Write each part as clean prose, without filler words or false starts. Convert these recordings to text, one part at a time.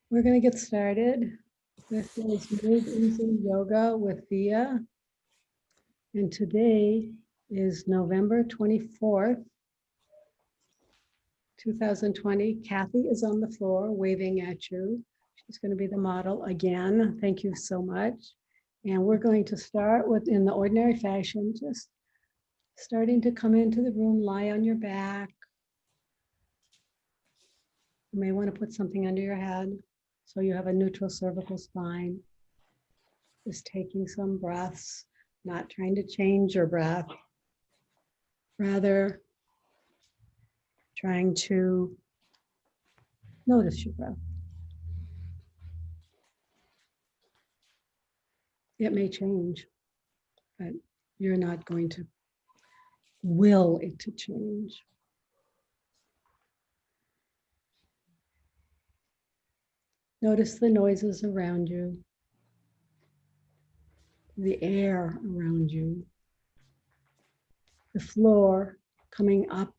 We're going to get started. This is MoveEasy Yoga with Via. And today is November 24th, 2020. Kathy is on the floor waving at you. She's going to be the model again. Thank you so much. And we're going to start with, in the ordinary fashion, just starting to come into the room, lie on your back. You may want to put something under your head so you have a neutral cervical spine. Just taking some breaths, not trying to change your breath, rather trying to notice your breath. It may change, but you're not going to will it to change. Notice the noises around you, the air around you, the floor coming up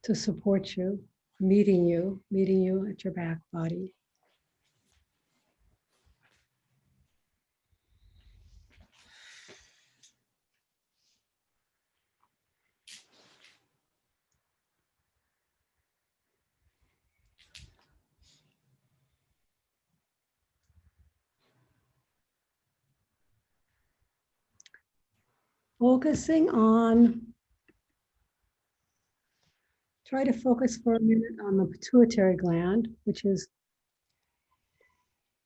to support you, meeting you at your back body. Focusing on, try to focus for a minute on the pituitary gland, which is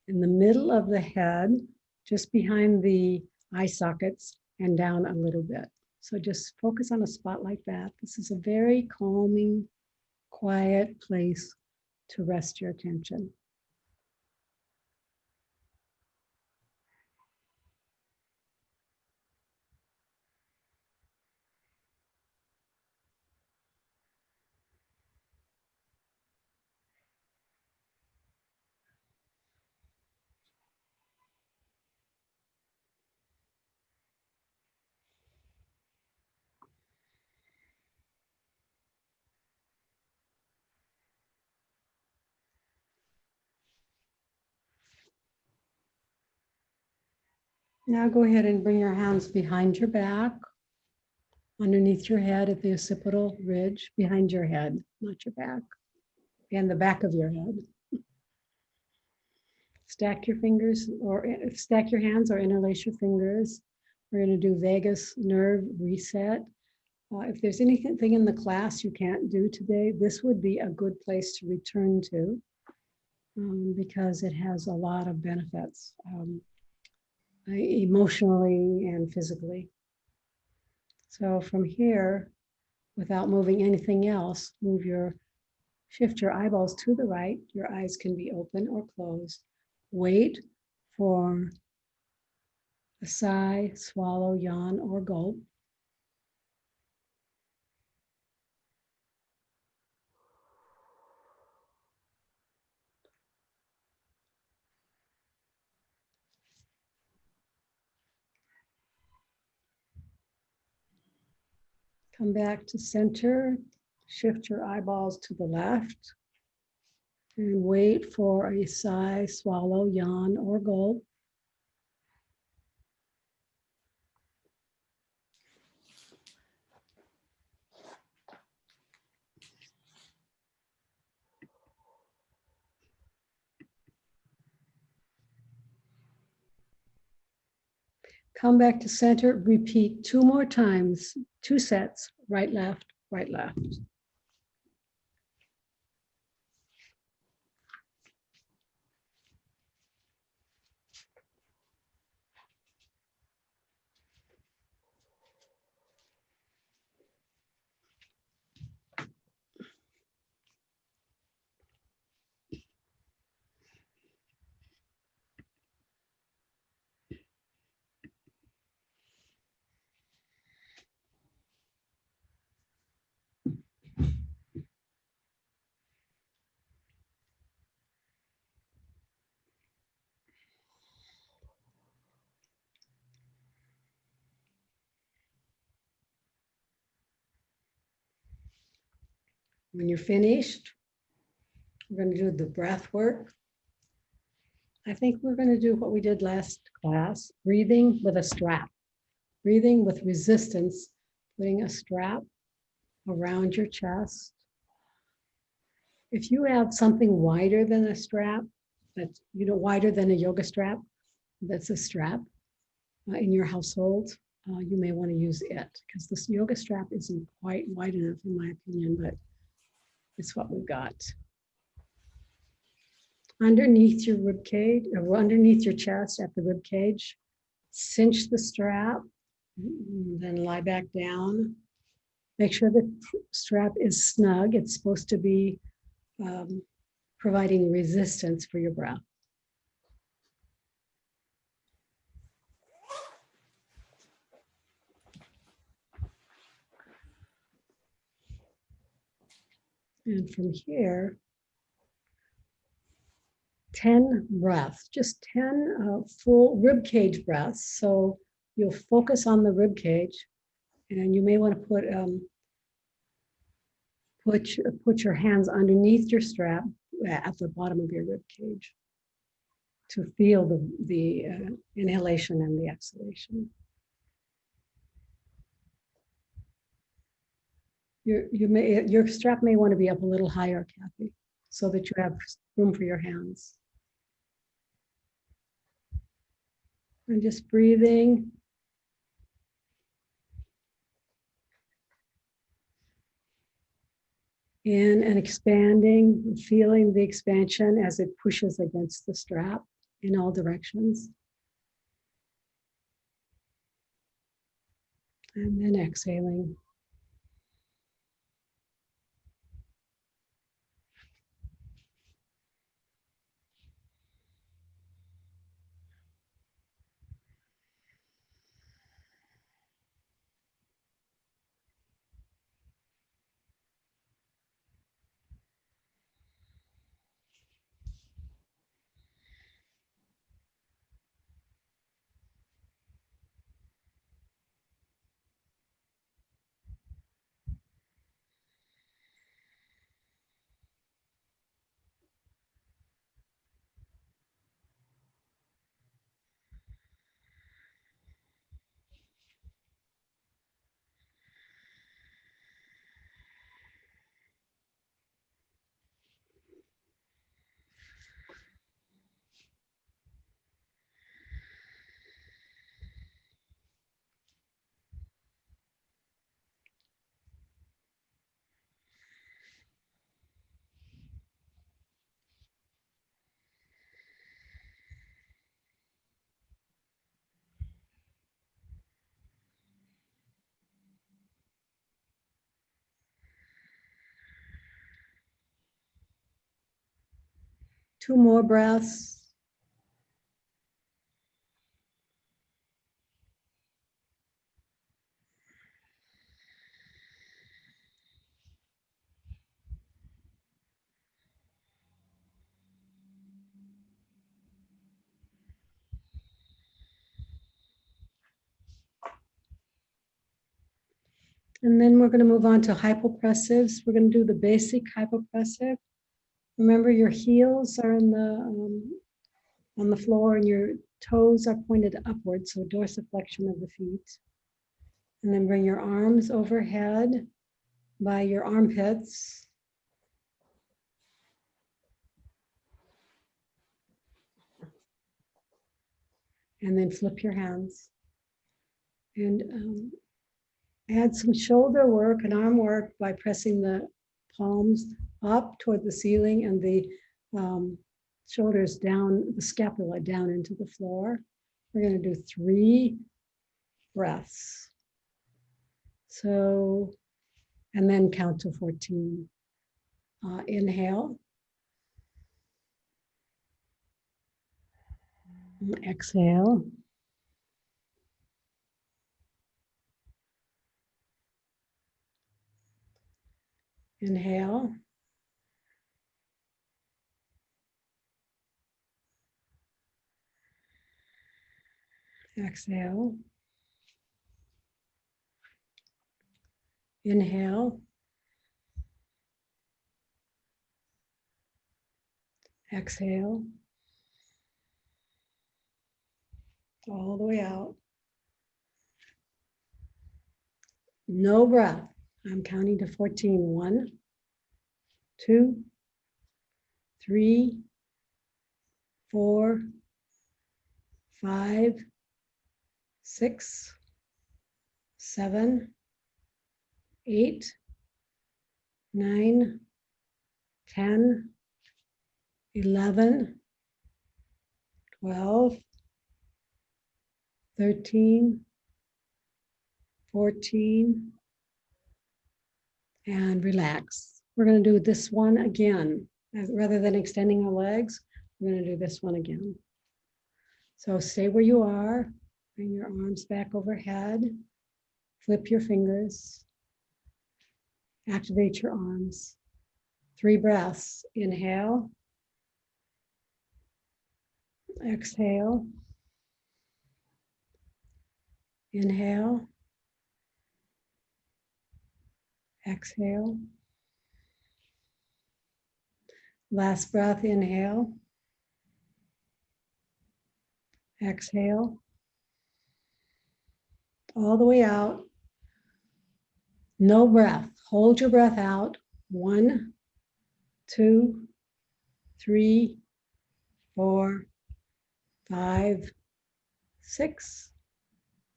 in the middle of the head, just behind the eye sockets and down a little bit. So just focus on a spot like that. This is a very calming, quiet place to rest your attention. Now go ahead and bring your hands behind your back, underneath your head at the occipital ridge, behind your head, not your back, and the back of your head. Stack your fingers or stack your hands or interlace your fingers. We're going to do vagus nerve reset. If there's anything in the class you can't do today, this would be a good place to return to because it has a lot of benefits. Emotionally and physically. So from here, without moving anything else, shift your eyeballs to the right. Your eyes can be open or closed. Wait for a sigh, swallow, yawn, or gulp. Come back to center, shift your eyeballs to the left, and wait for a sigh, swallow, yawn, or gulp. Come back to center, repeat 2 more times, 2 sets, right, left, right, left. When you're finished, we're going to do the breath work. I think we're going to do what we did last class, breathing with a strap, breathing with resistance, putting a strap around your chest. If you have something wider than a strap, that's wider than a yoga strap, that's a strap in your household, you may want to use it because this yoga strap isn't quite wide enough in my opinion, but it's what we've got. Underneath your rib cage, or underneath your chest at the rib cage, cinch the strap, then lie back down. Make sure the strap is snug. It's supposed to be providing resistance for your breath. And from here, 10 breaths, just 10 full rib cage breaths. So you'll focus on the rib cage, and you may want to put your hands underneath your strap at the bottom of your rib cage to feel the inhalation and the exhalation. Your strap may want to be up a little higher, Kathy, so that you have room for your hands. And just breathing. In and expanding, feeling the expansion as it pushes against the strap in all directions. And then exhaling. Two more breaths. And then we're going to move on to hypopressives. We're going to do the basic hypopressive. Remember, your heels are on the floor and your toes are pointed upward, so dorsiflexion of the feet. And then bring your arms overhead by your armpits. And then flip your hands. And add some shoulder work and arm work by pressing the palms up toward the ceiling and the shoulders down, the scapula down into the floor. We're going to do 3 breaths. So, and then count to 14. Inhale. Exhale. Inhale. Exhale. Inhale. Exhale. All the way out. No breath. I'm counting to 14. 1, 2, 3, 4, 5, 6, 7, 8, 9, 10, 11, 12, 13, 14, and relax. We're going to do this one again. Rather than extending our legs, we're going to do this one again. So stay where you are, bring your arms back overhead, flip your fingers, activate your arms. 3 breaths. Inhale, exhale, inhale, exhale. Last breath, inhale, exhale, all the way out. No breath. Hold your breath out. 1, 2, 3, 4, 5, 6,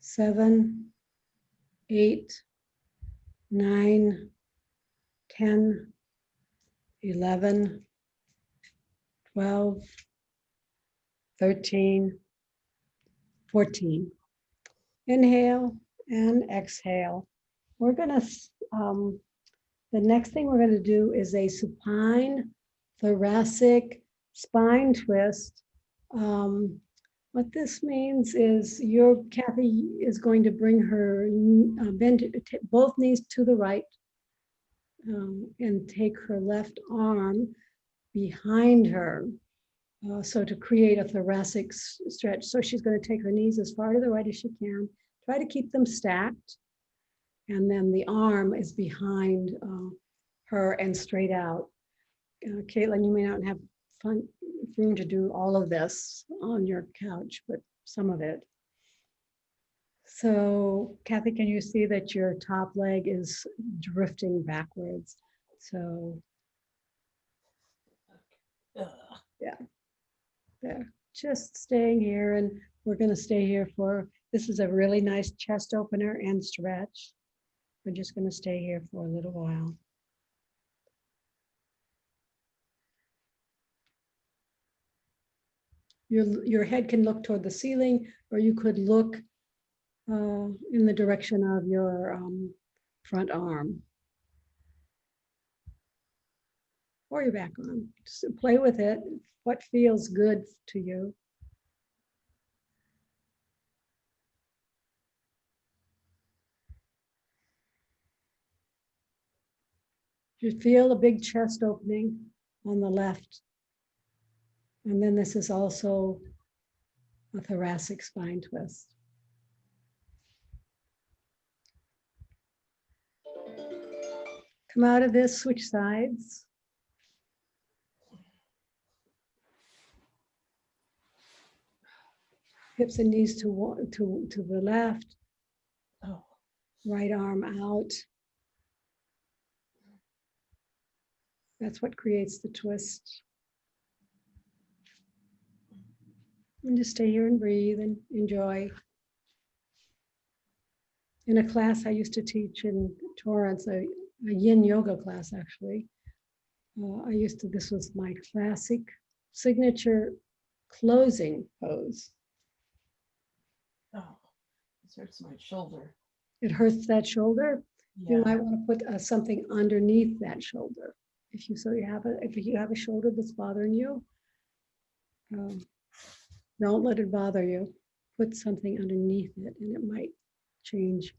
7, 8, 9, 10, 11, 12, 13, 14. Inhale and exhale. We're going to, the next thing we're going to do is a supine thoracic spine twist. What this means is Kathy is going to bring her bend both knees to the right and take her left arm behind her. So to create a thoracic stretch. So she's going to take her knees as far to the right as she can. Try to keep them stacked. And then the arm is behind her and straight out. Caitlin, you may not have room to do all of this on your couch, but some of it. So Kathy, can you see that your top leg is drifting backwards? So yeah, there. Just staying here, and we're going to stay here for, this is a really nice chest opener and stretch. We're just going to stay here for a little while. Your head can look toward the ceiling, or you could look in the direction of your front arm or your back arm. Just play with it. What feels good to you? You feel a big chest opening on the left. And then this is also a thoracic spine twist. Come out of this, switch sides. Hips and knees to the left. Oh. Right arm out. That's what creates the twist. And just stay here and breathe and enjoy. In a class I used to teach in Torrance, a yin yoga class actually. This was my classic signature closing pose. Oh, this hurts my shoulder. It hurts that shoulder? Yeah. You might want to put something underneath that shoulder. If you have a shoulder that's bothering you, don't let it bother you. Put something underneath it, and it might change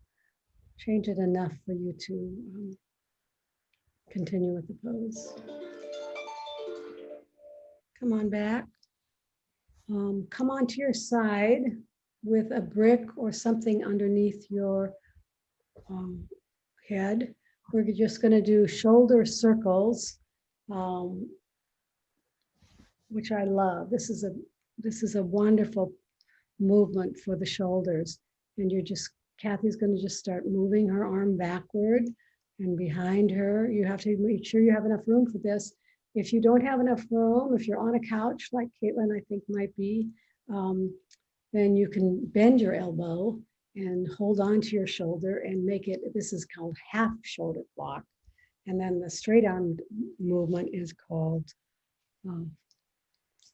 it enough for you to continue with the pose. Come on back. Come onto your side with a brick or something underneath your head. We're just going to do shoulder circles. which I love. This is a wonderful movement for the shoulders. And Kathy's going to just start moving her arm backward and behind her. You have to make sure you have enough room for this. If you don't have enough room, if you're on a couch like Caitlin, I think might be, then you can bend your elbow and hold on to your shoulder and make it, this is called half shoulder block. And then the straight arm movement is called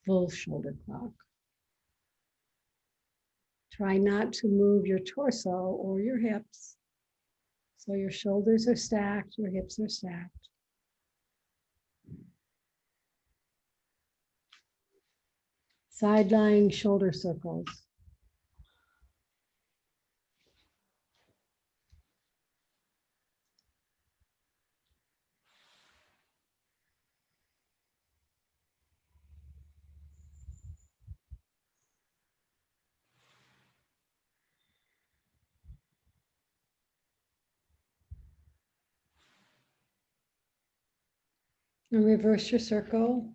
full shoulder block. Try not to move your torso or your hips. So your shoulders are stacked, your hips are stacked. Side-lying shoulder circles. And reverse your circle.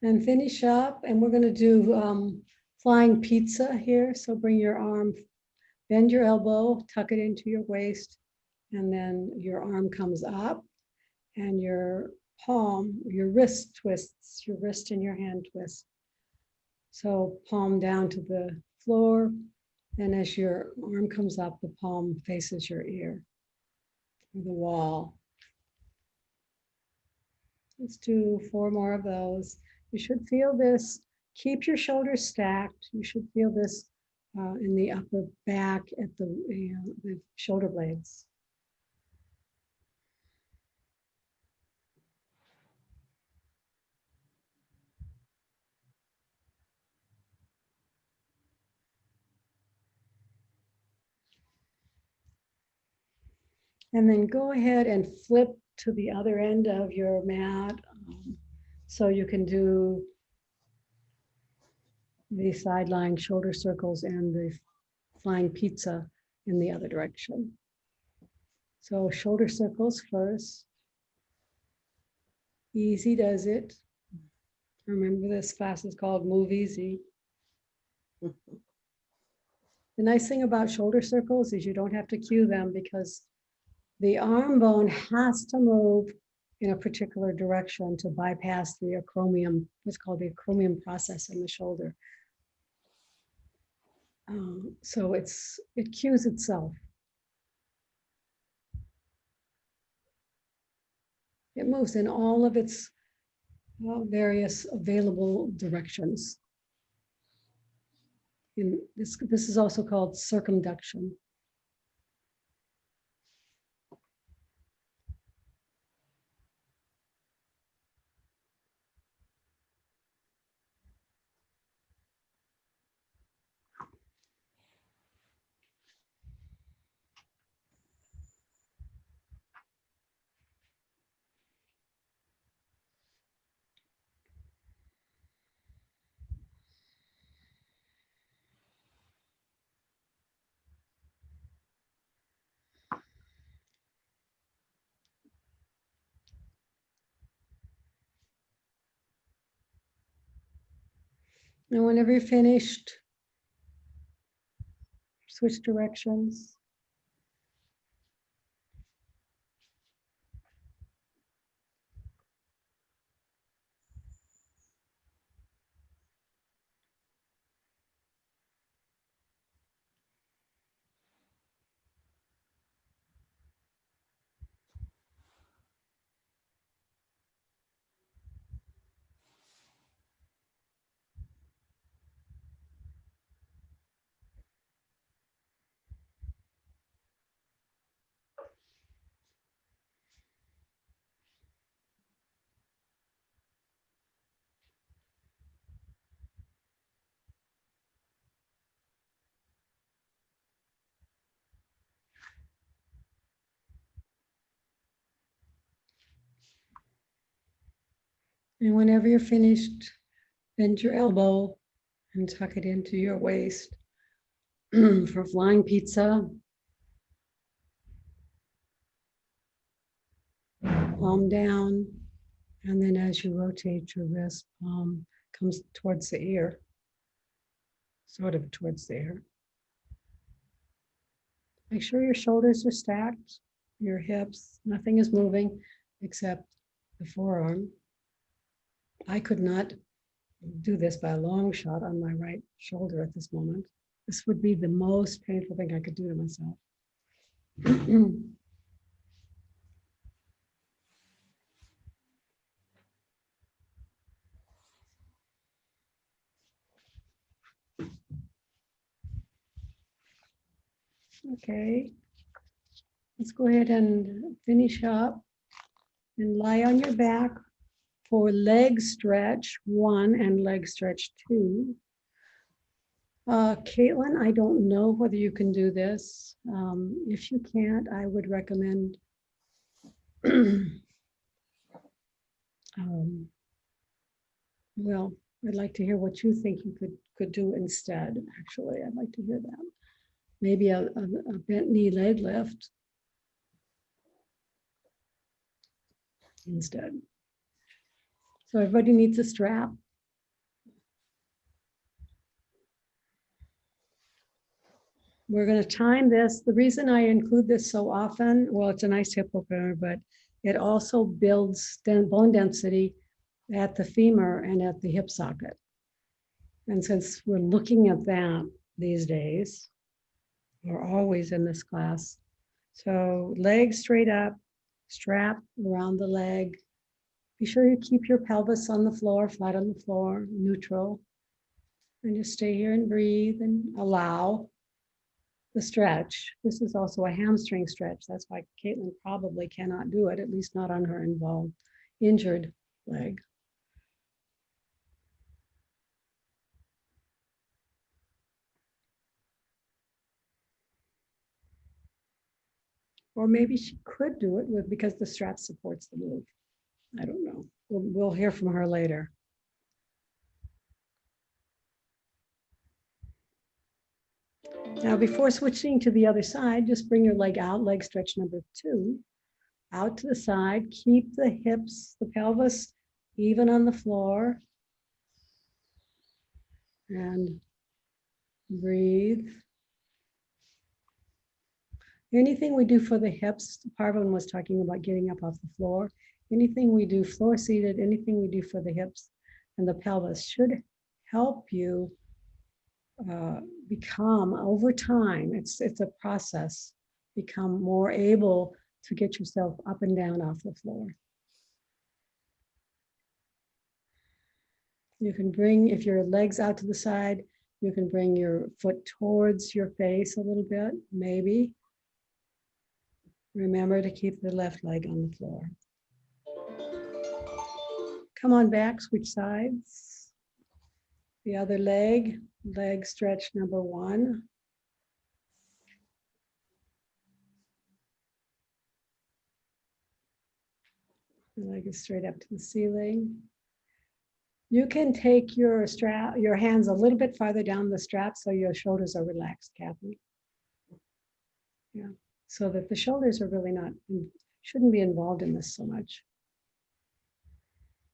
And finish up, and we're going to do flying pizza here. So bring your arm, bend your elbow, tuck it into your waist, and then your arm comes up, and your palm, your wrist twists, your wrist and your hand twist. So palm down to the floor, and as your arm comes up, the palm faces your ear or the wall. Let's do 4 more of those. You should feel this. Keep your shoulders stacked. You should feel this in the upper back at the shoulder blades. And then go ahead and flip to the other end of your mat. So you can do the side-lying shoulder circles and the flying pizza in the other direction. So shoulder circles first. Easy does it. Remember, this class is called MoveEasy. The nice thing about shoulder circles is you don't have to cue them because the arm bone has to move in a particular direction to bypass the acromion, what's called the acromion process in the shoulder. So it cues itself. It moves in all of its various available directions. In this is also called circumduction. And whenever you're finished, switch directions. And whenever you're finished, bend your elbow and tuck it into your waist for flying pizza. Palm down. And then as you rotate your wrist, palm comes towards the ear, sort of towards the ear. Make sure your shoulders are stacked, your hips, nothing is moving except the forearm. I could not do this by a long shot on my right shoulder at this moment. This would be the most painful thing I could do to myself. Okay, let's go ahead and finish up and lie on your back for leg stretch 1 and leg stretch 2. Caitlin, I don't know whether you can do this. If you can't, I would recommend well, I'd like to hear what you think you could do instead. Actually, I'd like to hear that. Maybe a bent knee leg lift instead. So everybody needs a strap. We're going to time this. The reason I include this so often, well, it's a nice hip opener, but it also builds bone density at the femur and at the hip socket. And since we're looking at that these days, we're always in this class. So leg straight up, strap around the leg. Be sure you keep your pelvis on the floor, flat on the floor, neutral. And just stay here and breathe and allow the stretch. This is also a hamstring stretch. That's why Caitlin probably cannot do it, at least not on her injured leg. Or maybe she could do it because the strap supports the move. I don't know. We'll hear from her later. Now, before switching to the other side, just bring your leg out, leg stretch number 2, out to the side. Keep the hips, the pelvis even on the floor. And breathe. Anything we do for the hips, Parvin was talking about getting up off the floor. Anything we do floor seated, anything we do for the hips and the pelvis should help you become over time. It's a process. Become more able to get yourself up and down off the floor. You can bring, if your leg's out to the side, you can bring your foot towards your face a little bit, maybe. Remember to keep the left leg on the floor. Come on back, switch sides. The other leg, leg stretch number 1. The leg is straight up to the ceiling. You can take your hands a little bit farther down the strap so your shoulders are relaxed, Kathy. Yeah, so that the shoulders are really shouldn't be involved in this so much.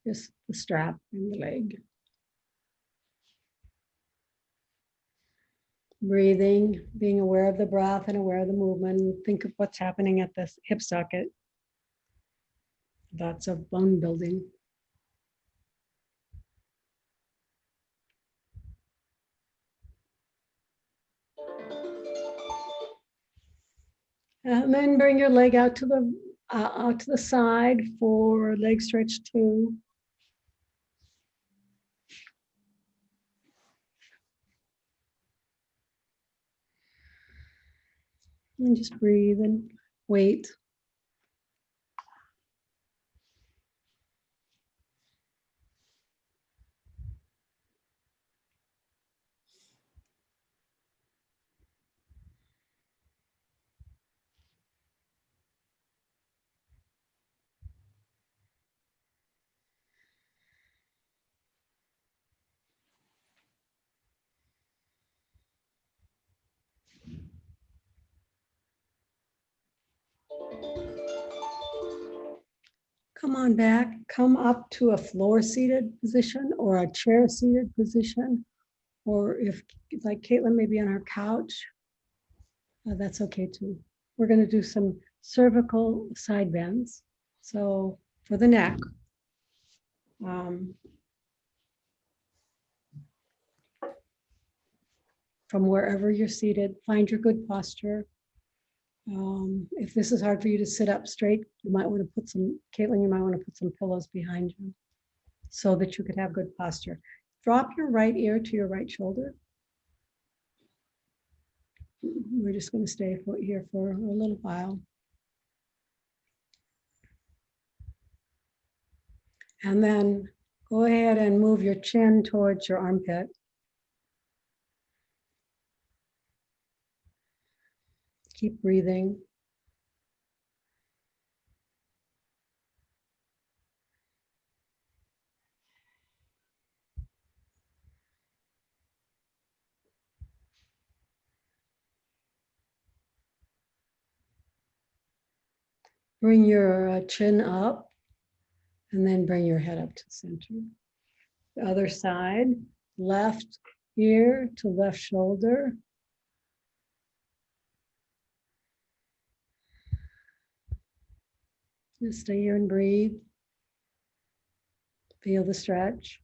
Just the strap and the leg. Breathing, being aware of the breath and aware of the movement. Think of what's happening at the hip socket. Lots of bone building. And then bring your leg out to the side for leg stretch 2. And just breathe and wait. Come on back, come up to a floor seated position or a chair seated position. Or if like Caitlin may be on her couch, that's okay too. We're going to do some cervical side bends. So for the neck, from wherever you're seated, find your good posture. If this is hard for you to sit up straight, you might want to put some, Caitlin, you might want to put some pillows behind you so that you could have good posture. Drop your right ear to your right shoulder. We're just going to stay here for a little while. And then go ahead and move your chin towards your armpit. Keep breathing. Bring your chin up and then bring your head up to center. The other side, left ear to left shoulder. Just stay here and breathe. Feel the stretch.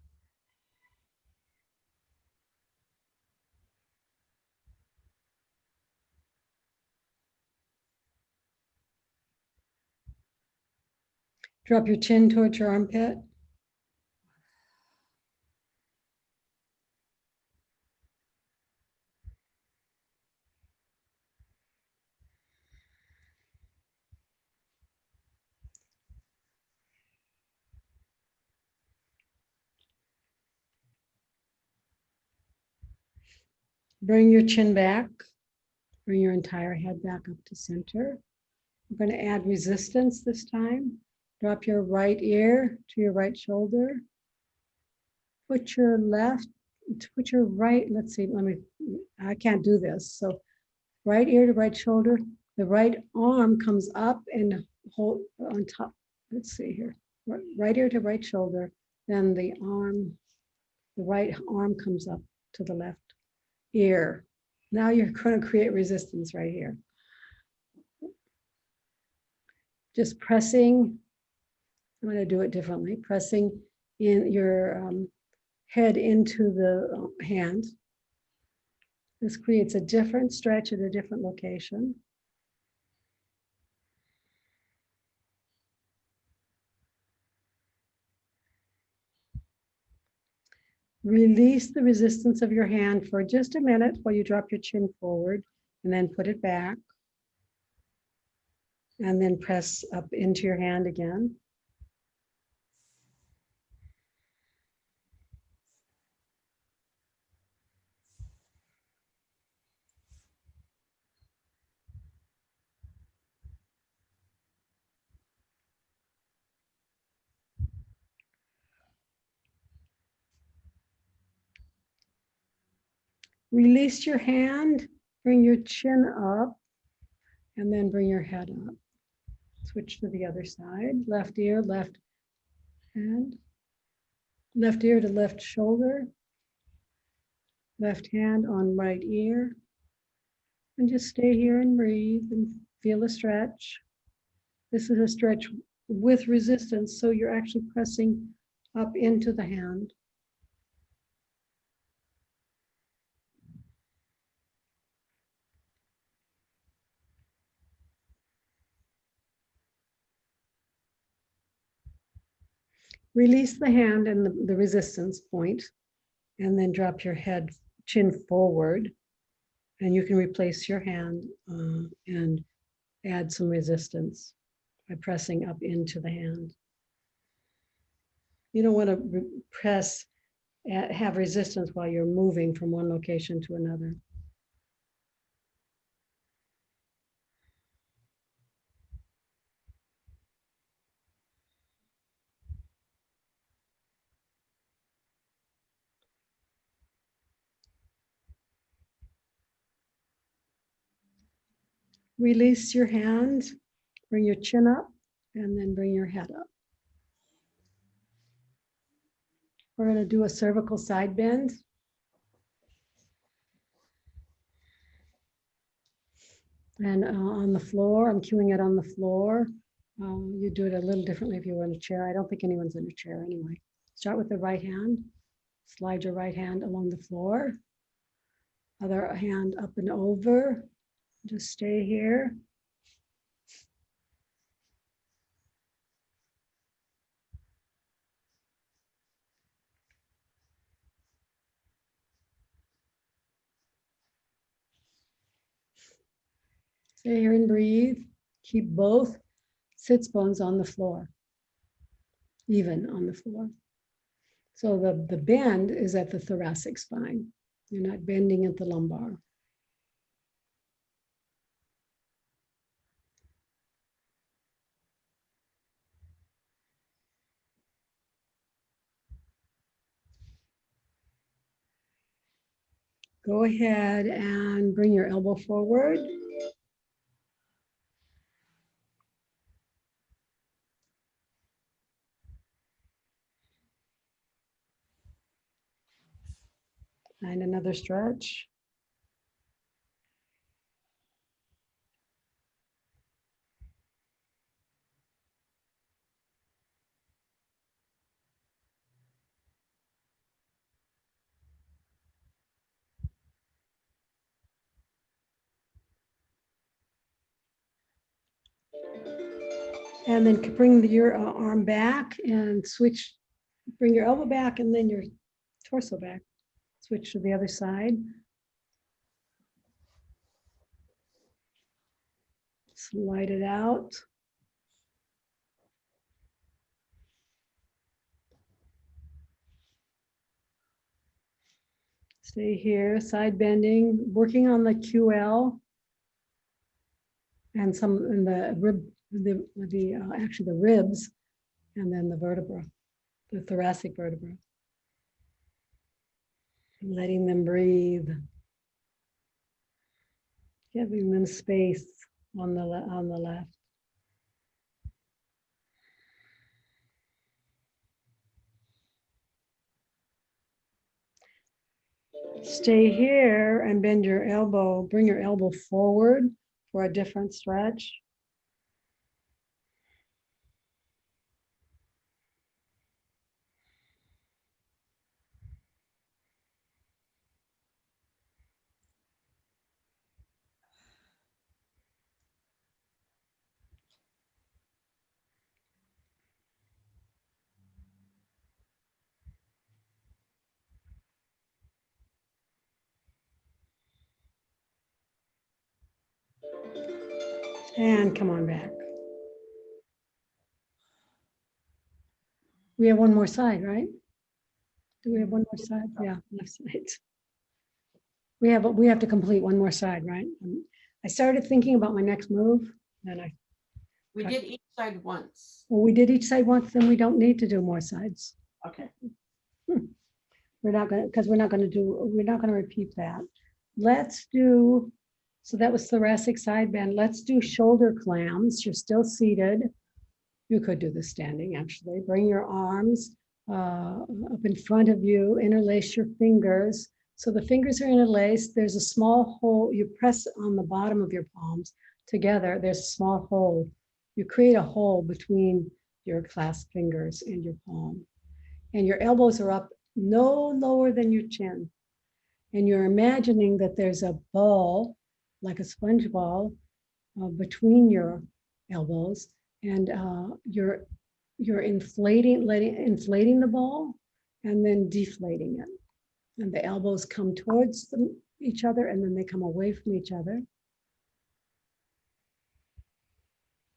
Drop your chin towards your armpit. Bring your chin back. Bring your entire head back up to center. We're going to add resistance this time. Drop your right ear to your right shoulder. Put your right, let's see, I can't do this. So right ear to right shoulder, the right arm comes up and hold on top. Let's see here. Right ear to right shoulder, then the right arm comes up to the left ear. Now you're going to create resistance right here. Just pressing, I'm going to do it differently, pressing in your head into the hand. This creates a different stretch at a different location. Release the resistance of your hand for just a minute while you drop your chin forward and then put it back. And then press up into your hand again. Release your hand, bring your chin up, and then bring your head up. Switch to the other side. Left ear, left hand. Left ear to left shoulder. Left hand on right ear. And just stay here and breathe and feel a stretch. This is a stretch with resistance, so you're actually pressing up into the hand. Release the hand and the resistance point, and then drop your head, chin forward, and you can replace your hand and add some resistance by pressing up into the hand. You don't want to have resistance while you're moving from one location to another. Release your hand, bring your chin up, and then bring your head up. We're going to do a cervical side bend. And on the floor, I'm cueing it on the floor. You do it a little differently if you were in a chair. I don't think anyone's in a chair anyway. Start with the right hand. Slide your right hand along the floor. Other hand up and over. Just stay here. Stay here and breathe. Keep both sits bones on the floor, even on the floor. So the bend is at the thoracic spine. You're not bending at the lumbar. Go ahead and bring your elbow forward. Find another stretch. And then bring your arm back and switch, bring your elbow back and then your torso back. Switch to the other side. Slide it out. Stay here, side bending, working on the QL and some in the rib, actually the ribs, and then the vertebra, the thoracic vertebra. Letting them breathe, giving them space on the left. Stay here and bend your elbow, bring your elbow forward for a different stretch. And come on back. We have one more side, right? Do we have one more side? Yeah, left side. We have to complete one more side, right? I started thinking about my next move, and We did each side once. well, we did each side once, then we don't need to do more sides. Okay. We're not gonna, because we're not gonna repeat that. Let's do, so that was thoracic side bend. Let's do shoulder clams. You're still seated. You could do this standing, actually. Bring your arms up in front of you, interlace your fingers. So the fingers are interlaced. There's a small hole. You press on the bottom of your palms together. There's a small hole. You create a hole between your clasped fingers and your palm. And your elbows are up no lower than your chin. And you're imagining that there's a ball, like a sponge ball, between your elbows, and you're inflating the ball and then deflating it. And the elbows come towards each other and then they come away from each other.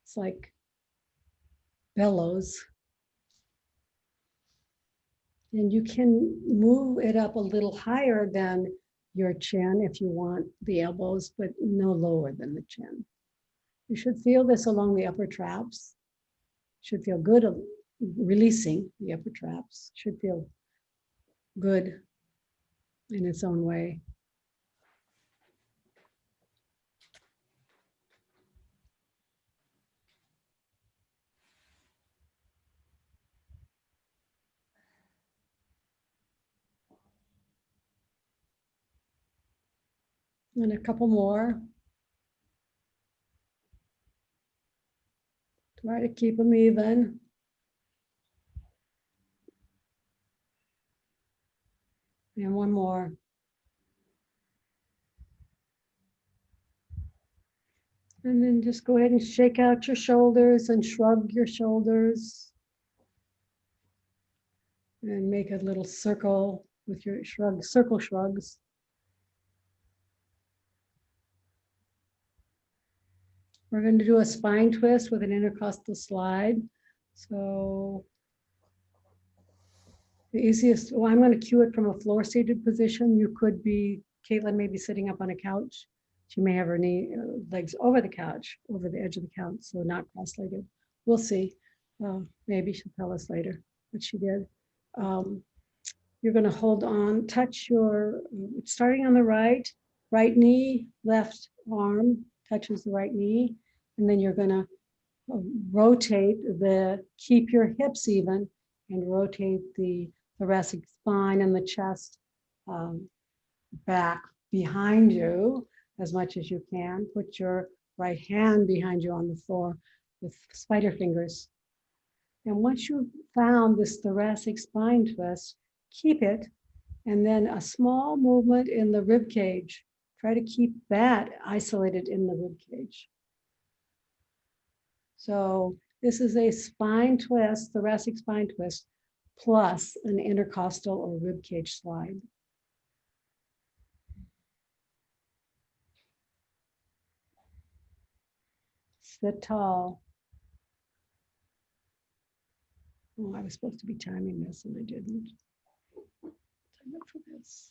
It's like bellows. And you can move it up a little higher than your chin if you want the elbows, but no lower than the chin. You should feel this along the upper traps. Should feel good releasing the upper traps. Should feel good in its own way. And a couple more. Try to keep them even. And one more. And then just go ahead and shake out your shoulders and shrug your shoulders. And make a little circle with your circle shrugs. We're going to do a spine twist with an intercostal slide. So the easiest, well, I'm going to cue it from a floor seated position. You could be, Caitlin may be sitting up on a couch. She may have her legs over the couch, over the edge of the couch, so not cross-legged. We'll see. Maybe she'll tell us later what she did. You're going to hold on, touch your, starting on the right knee, left arm touches the right knee, and then you're going to rotate keep your hips even and rotate the thoracic spine and the chest back behind you as much as you can. Put your right hand behind you on the floor with spider fingers. And once you've found this thoracic spine twist, keep it, and then a small movement in the rib cage. Try to keep that isolated in the rib cage. So this is a spine twist, thoracic spine twist, plus an intercostal or rib cage slide. Sit tall. Oh, I was supposed to be timing this and I didn't. Time up for this.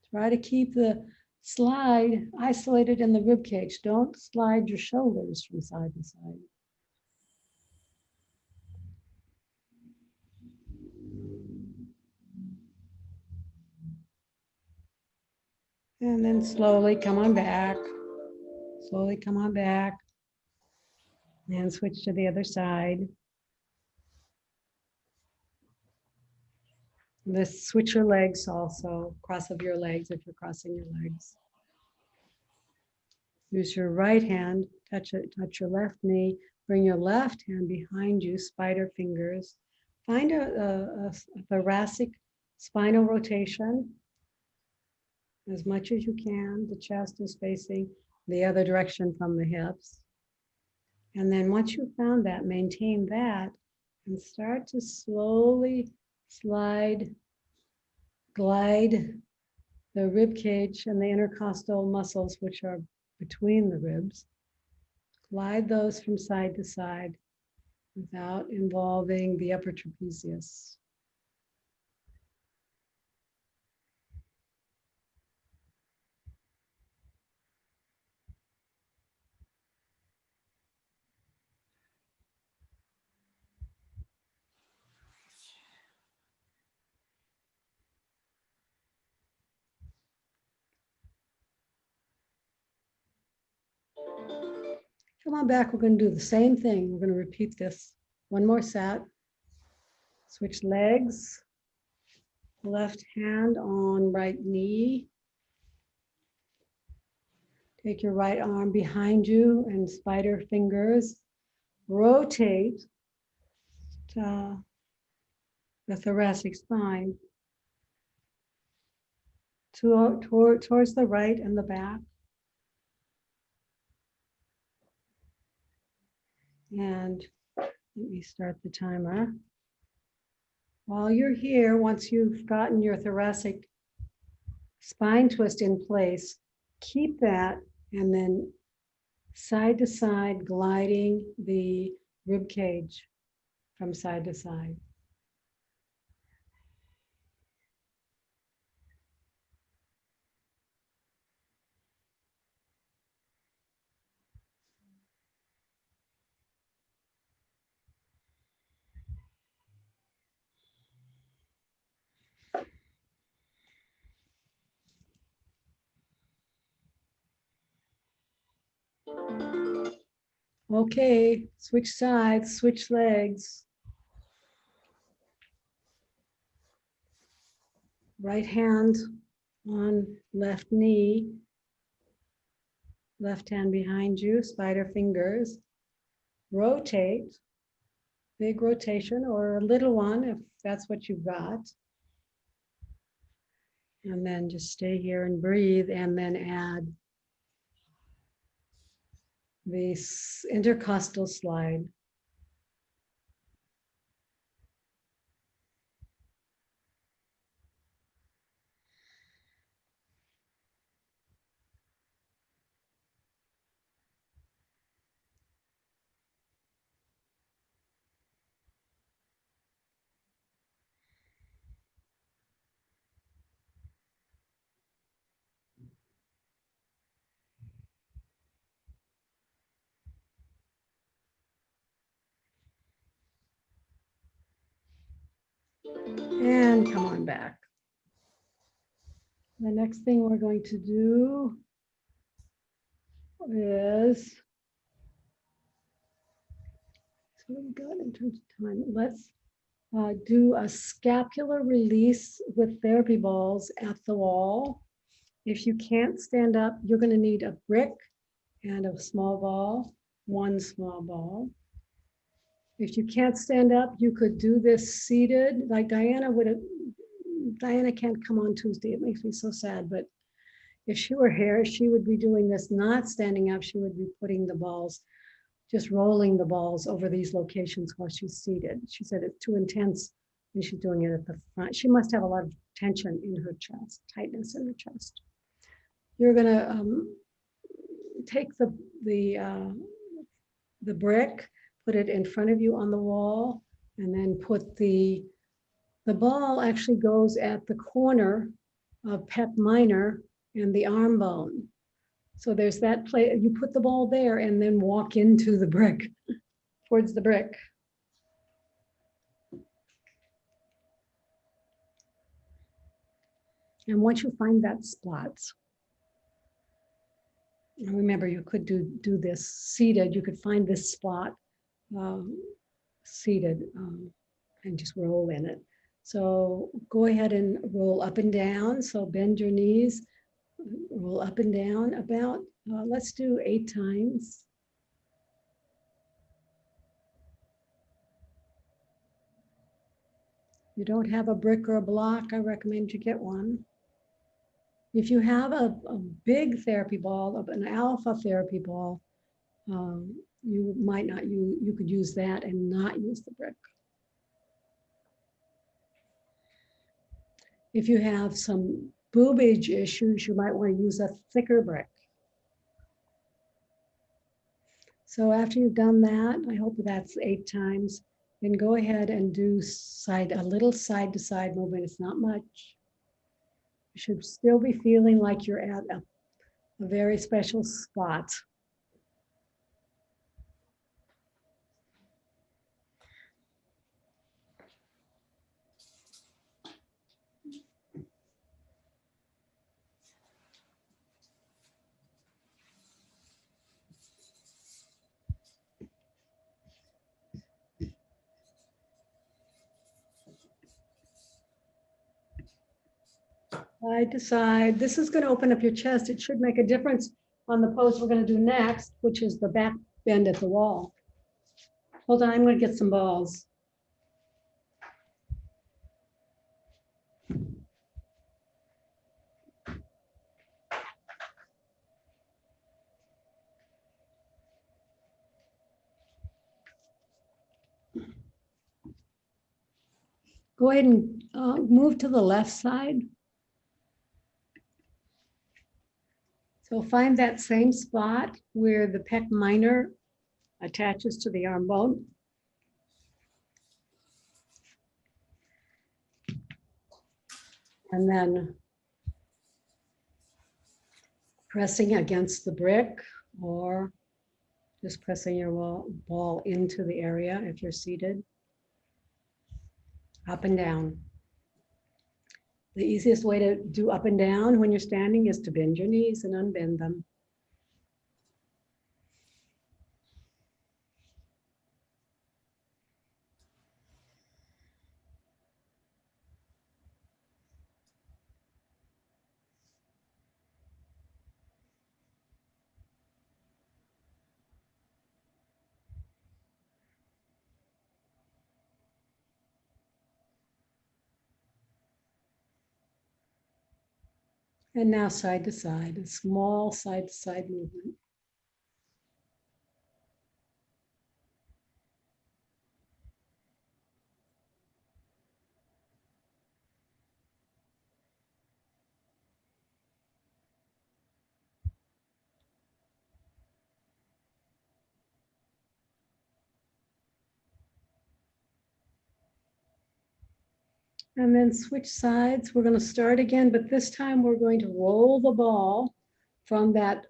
Try to keep the slide isolated in the rib cage. Don't slide your shoulders from side to side. And then slowly come on back. Slowly come on back. And switch to the other side. Let's switch your legs also. Cross of your legs if you're crossing your legs. Use your right hand, touch your left knee, bring your left hand behind you, spider fingers. Find a thoracic spinal rotation as much as you can. The chest is facing the other direction from the hips. And then once you've found that, maintain that and start to slowly glide the rib cage and the intercostal muscles, which are between the ribs. Glide those from side to side without involving the upper trapezius. Come on back, we're going to do the same thing. We're going to repeat this. One more set. Switch legs. Left hand on right knee. Take your right arm behind you and spider fingers. Rotate the thoracic spine towards the right and the back. And let me start the timer. While you're here, once you've gotten your thoracic spine twist in place, keep that and then side to side gliding the rib cage from side to side. Okay, switch sides, switch legs. Right hand on left knee, left hand behind you, spider fingers. Rotate, big rotation or a little one if that's what you've got. And then just stay here and breathe and then add the intercostal slide. And come on back. The next thing we're going to do is, so what we got in terms of time? Let's do a scapular release with therapy balls at the wall. If you can't stand up, you're going to need a brick and a small ball, one small ball. If you can't stand up, you could do this seated, like Diana would have. Diana can't come on Tuesday. It makes me so sad, but if she were here, she would be doing this, not standing up. She would be putting the balls, just rolling the balls over these locations while she's seated. She said it's too intense when she's doing it at the front. She must have a lot of tension in her chest, tightness in her chest. You're gonna take the brick, put it in front of you on the wall, and then put the ball actually goes at the corner of pec minor and the arm bone. So there's that place, you put the ball there and then walk into the brick, towards the brick. And once you find that spot, remember you could do this seated, you could find this spot seated and just roll in it. So go ahead and roll up and down. So bend your knees, roll up and down about, let's do 8 times. If you don't have a brick or a block, I recommend you get one. If you have a big therapy ball, an alpha therapy ball, you might not, you could use that and not use the brick. If you have some boobage issues, you might want to use a thicker brick. So after you've done that, I hope that's 8 times, then go ahead and do a little side to side movement. It's not much. You should still be feeling like you're at a very special spot. Side to side. This is going to open up your chest. It should make a difference on the pose we're going to do next, which is the back bend at the wall. Hold on, I'm going to get some balls. Go ahead and move to the left side. So find that same spot where the pec minor attaches to the arm bone. And then pressing against the brick or just pressing your ball into the area if you're seated. Up and down. The easiest way to do up and down when you're standing is to bend your knees and unbend them. And now side to side, a small side to side movement. And then switch sides. We're going to start again, but this time we're going to roll the ball from that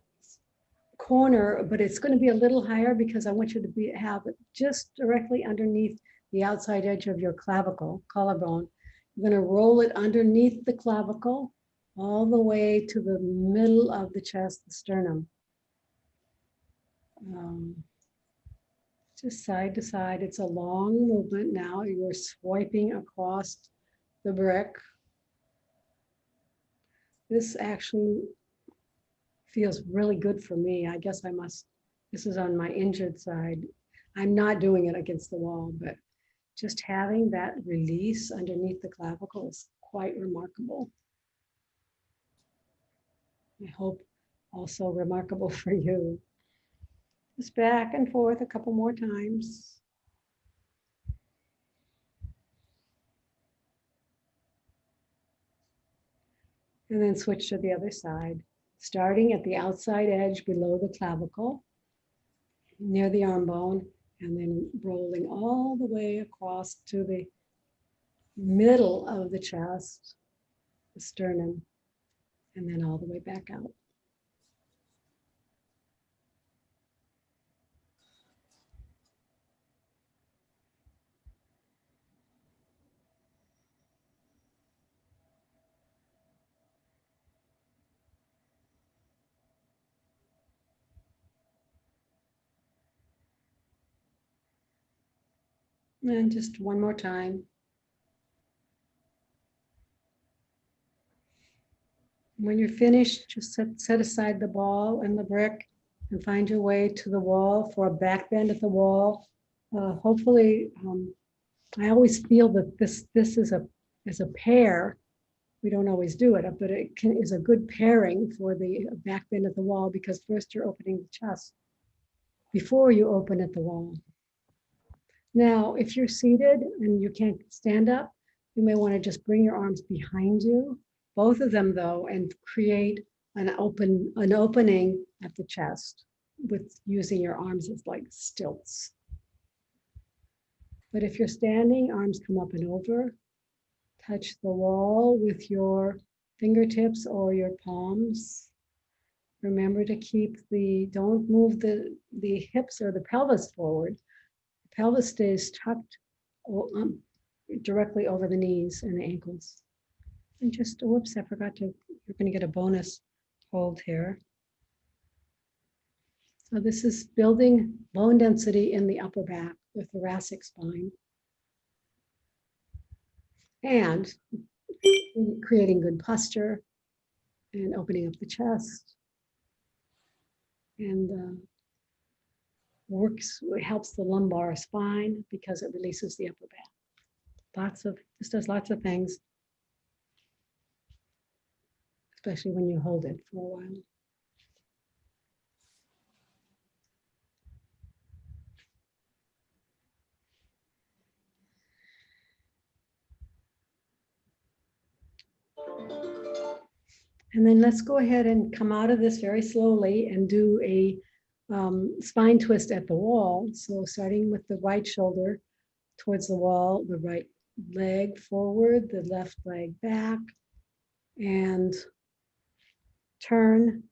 corner, but it's going to be a little higher because I want you to have it just directly underneath the outside edge of your clavicle, collarbone. You're going to roll it underneath the clavicle all the way to the middle of the chest, the sternum. Just side to side. It's a long movement now. You're swiping across the brick. This actually feels really good for me. I guess I must, this is on my injured side. I'm not doing it against the wall, but just having that release underneath the clavicle is quite remarkable. I hope also remarkable for you. Just back and forth a couple more times. And then switch to the other side, starting at the outside edge below the clavicle, near the arm bone, and then rolling all the way across to the middle of the chest, the sternum, and then all the way back out. And just one more time. When you're finished, just set aside the ball and the brick and find your way to the wall for a back bend at the wall. Hopefully, I always feel that this is a pair. We don't always do it, but it is a good pairing for the back bend at the wall because first you're opening the chest before you open at the wall. Now, if you're seated and you can't stand up, you may want to just bring your arms behind you, both of them though, and create an opening at the chest with using your arms as like stilts. But if you're standing, arms come up and over, touch the wall with your fingertips or your palms. Remember to keep don't move the hips or the pelvis forward. The pelvis stays tucked directly over the knees and the ankles. And just, whoops, I forgot to, you're going to get a bonus hold here. So this is building bone density in the upper back, the thoracic spine. And creating good posture and opening up the chest. And helps the lumbar spine because it releases the upper back. This does lots of things, especially when you hold it for a while. And then let's go ahead and come out of this very slowly and do a spine twist at the wall. So starting with the right shoulder towards the wall, the right leg forward, the left leg back, and turn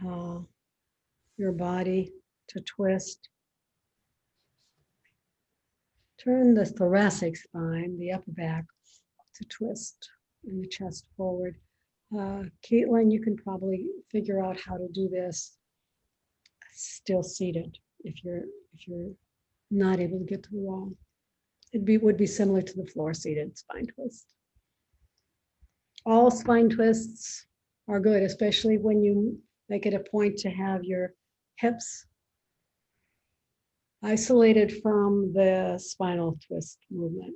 your body to twist. Turn the thoracic spine, the upper back, to twist and the chest forward. Caitlin, you can probably figure out how to do this still seated if you're not able to get to the wall. Would be similar to the floor seated spine twist. All spine twists are good, especially when you make it a point to have your hips isolated from the spinal twist movement.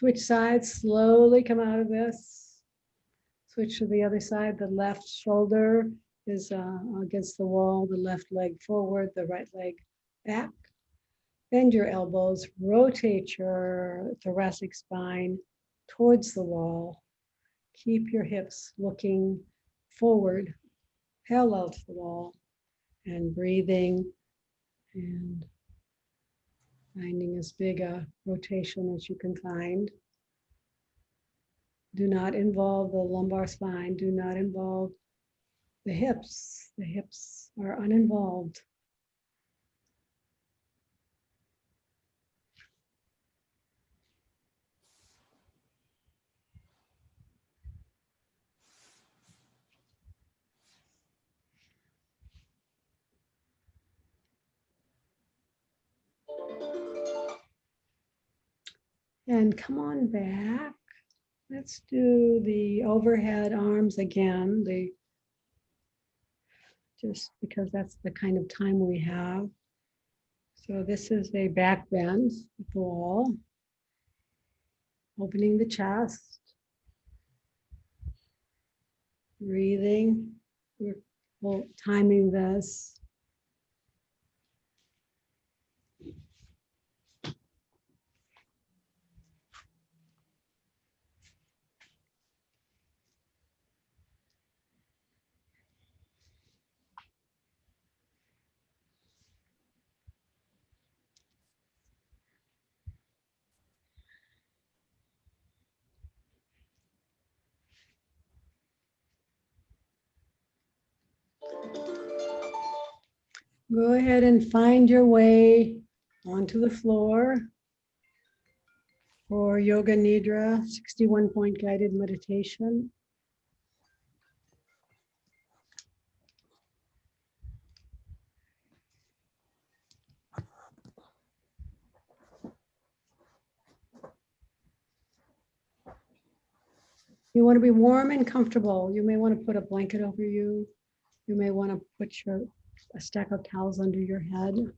Switch sides, slowly come out of this. Switch to the other side. The left shoulder is against the wall, the left leg forward, the right leg back. Bend your elbows, rotate your thoracic spine towards the wall. Keep your hips looking forward, parallel to the wall, and breathing and finding as big a rotation as you can find. Do not involve the lumbar spine. Do not involve the hips. The hips are uninvolved. And come on back. Let's do the overhead arms again. Just because that's the kind of time we have. So this is a back bend at the wall, opening the chest, breathing. We're timing this. Go ahead and find your way onto the floor for Yoga Nidra, 61-point guided meditation. You want to be warm and comfortable. You may want to put a blanket over you. You may want to put a stack of towels under your head. You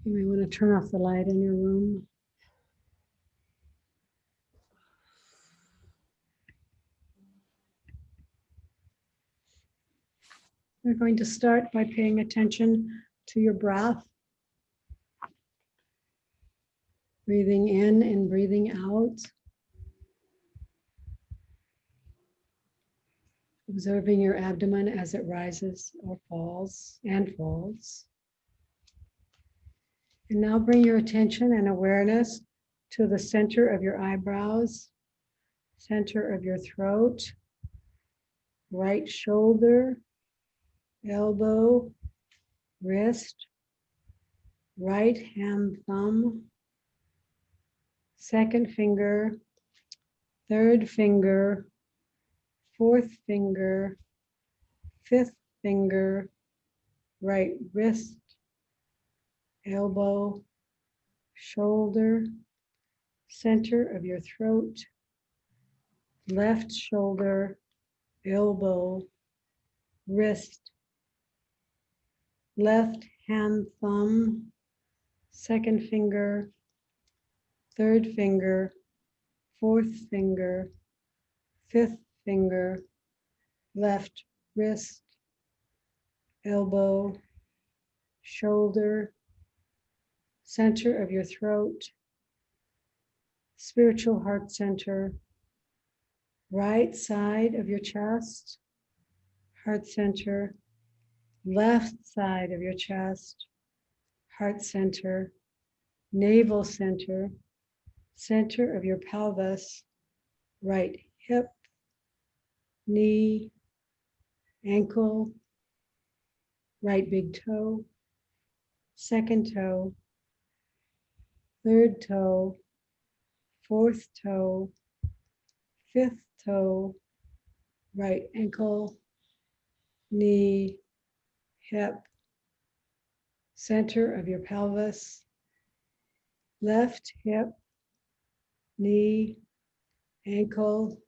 may want to turn off the light in your room. We're going to start by paying attention to your breath. Breathing in and breathing out. Observing your abdomen as it rises or falls and falls. And now bring your attention and awareness to the center of your eyebrows, center of your throat, right shoulder, elbow, wrist, right hand thumb, second finger, third finger, fourth finger, fifth finger, right wrist, elbow, shoulder, center of your throat, left shoulder, elbow, wrist, left hand thumb, second finger, third finger, fourth finger, fifth finger, left wrist, elbow, shoulder, center of your throat, spiritual heart center, right side of your chest, heart center, left side of your chest, heart center, navel center, center of your pelvis, right hip, knee, ankle, right big toe, second toe, third toe, fourth toe, fifth toe, right ankle, knee, hip, center of your pelvis, left hip, knee, ankle,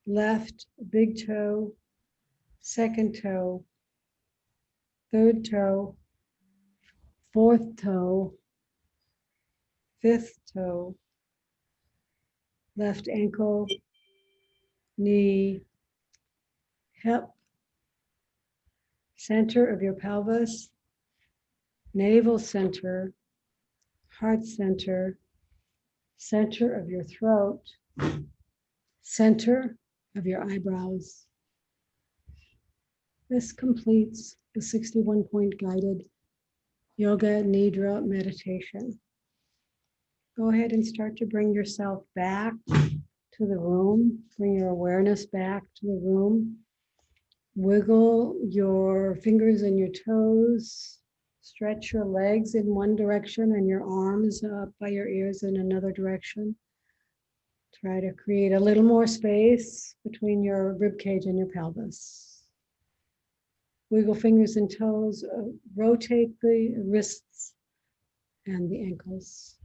left big toe, second toe, third toe, fourth toe, fifth toe, left ankle, knee, hip, center of your pelvis, navel center, heart center, center of your throat, center of your eyebrows. This completes the 61-point guided yoga nidra meditation. Go ahead and start to bring yourself back to the room. Bring your awareness back to the room. Wiggle your fingers and your toes. Stretch your legs in one direction and your arms up by your ears in another direction. Try to create a little more space between your rib cage and your pelvis. Wiggle fingers and toes. Rotate the wrists and the ankles.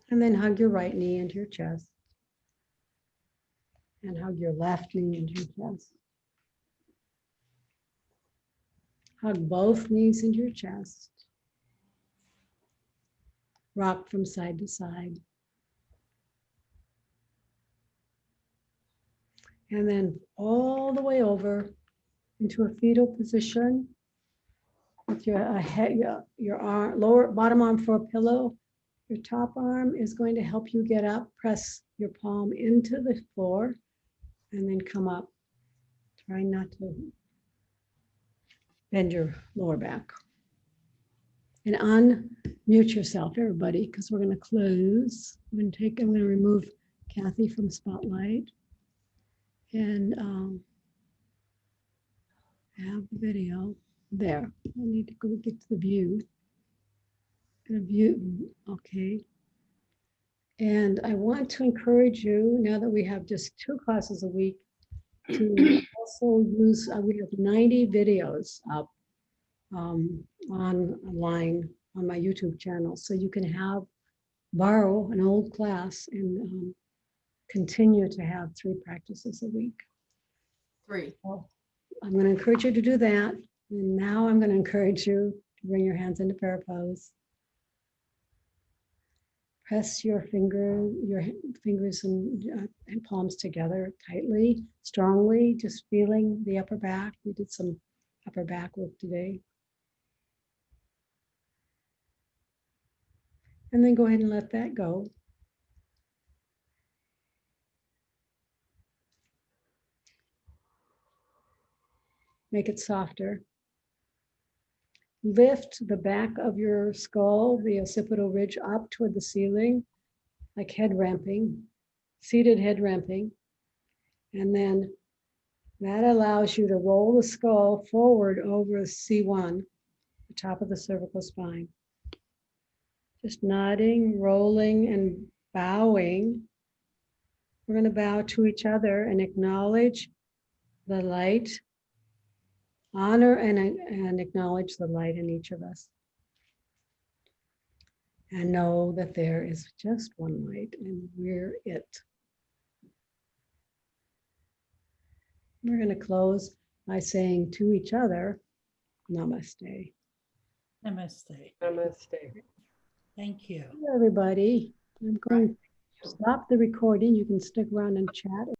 And then hug your right knee into your chest. And hug your left knee into your chest. Hug both knees into your chest. Rock from side to side. And then all the way over into a fetal position with your head, your arm, lower bottom arm for a pillow. Your top arm is going to help you get up. Press your palm into the floor and then come up. Try not to bend your lower back. And unmute yourself, everybody, because we're going to close. I'm going to remove Kathy from Spotlight and have the video there. I need to go get to the view. Okay. And I want to encourage you, now that we have just 2 classes a week, to also use, we have 90 videos up online on my YouTube channel. So you can borrow an old class and continue to have 3 practices a week. 3. So I'm going to encourage you to do that. And now I'm going to encourage you to bring your hands into prayer pose. Press your fingers and palms together tightly, strongly, just feeling the upper back. We did some upper back work today. And then go ahead and let that go. Make it softer. Lift the back of your skull, the occipital ridge, up toward the ceiling, like head ramping, seated head ramping. And then that allows you to roll the skull forward over C1, the top of the cervical spine. Just nodding, rolling, and bowing. We're going to bow to each other and acknowledge the light, honor and acknowledge the light in each of us. And know that there is just one light and we're it. We're going to close by saying to each other, namaste. Namaste. Namaste. Thank you. Everybody, I'm going to stop the recording. You can stick around and chat.